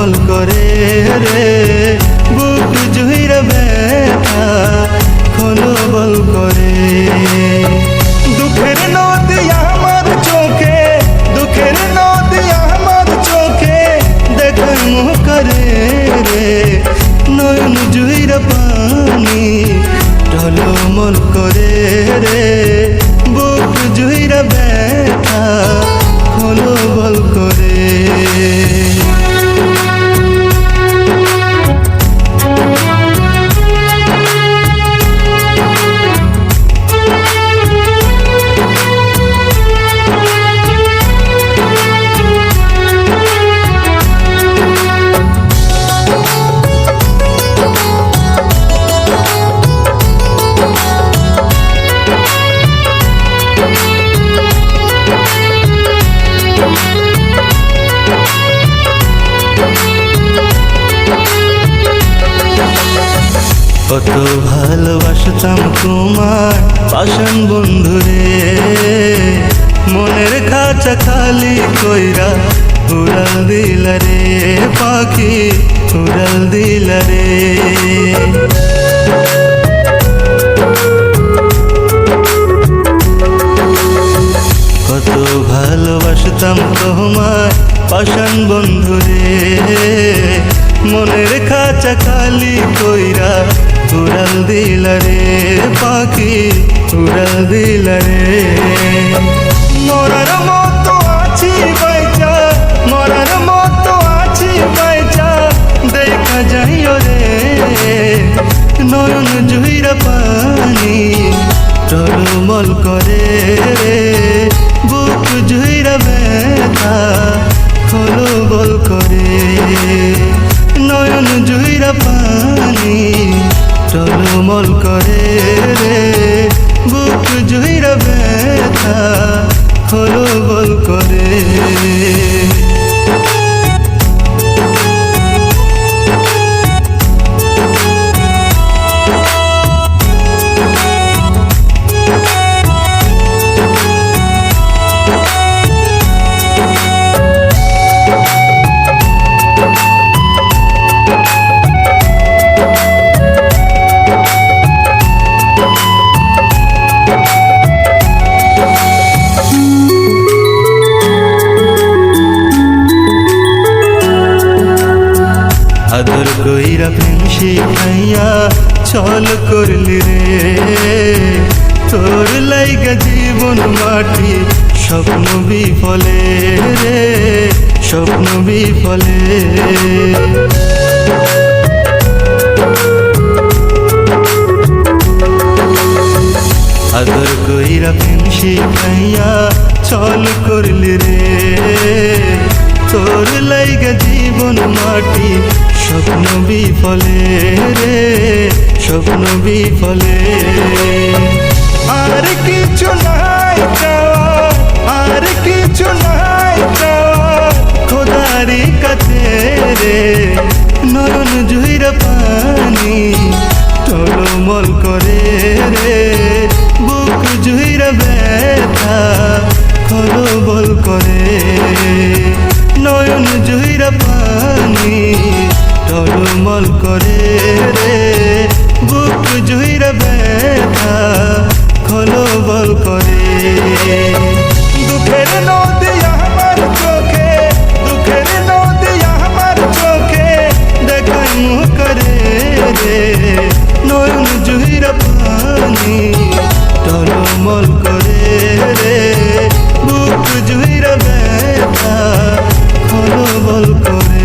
টলমল করে রে বুক জুইরা ব্যথা খোলো বল করে। দুঃখের নদী আমার চোখে, দুঃখের নদী আমার চোখে দেখার মুখ করে রে নয়ন জুইরা পানি টলমল করে রে বুক জুইরা ব্যথা খোলো বল করে। কত ভালোবাসতাম তোমার পাষাণ বন্ধুরে, মনের খাঁচা খালি কইরা উড়াল দিলা রে পাখি উড়াল দিলা রে। কত ভালোবাসতাম তোমার পাষাণ বন্ধুরে, মনের খাঁচা খালি কইরা উড়াল দিলা রে পাখি উড়াল দিলা রে। মরার মতো আছি বাইচা, মরার মতো আছি বাইচা দেখা যাইও রে নয়ন জুইরা পানি টলমল করে রে বুক জুইরা ব্যথা খোলো বল করে। নয়ন জুইরা পানি টলমল করে রে বুক জুইরা ব্যথা খোলো বল করে। আদর কইরা প্রেম শিখাইয়া ছল করলি রে, তোর লাইগা জীবন মাটি স্বপ্ন বিফলে রে স্বপ্ন বিফলে। আদর কইরা প্রেম শিখাইয়া ছল করলি রে, তোর লাইগা জীবন মাটি স্বপ্ন বিফলে রে স্বপ্ন বিফলে। আর কিছু নাই চাওয়া, আর কিছু নাই চাওয়া খোদারি কাছে রে নয়ন জুইরা পানি টলমল করে রে বুক জুইরা ব্যথা খোলো বল করে। নয়ন জুইরা পানি টলমল করে রে বুক জুইরা ব্যথা খোলো বল করে। দুঃখের নদী আমার চোখে, দুঃখের নদী আমার চোখে দেখার মুখ করে রে নয়ন জুইরা পানি টলমল করে রে বুক জুইরা ব্যথা খোলো বল করে।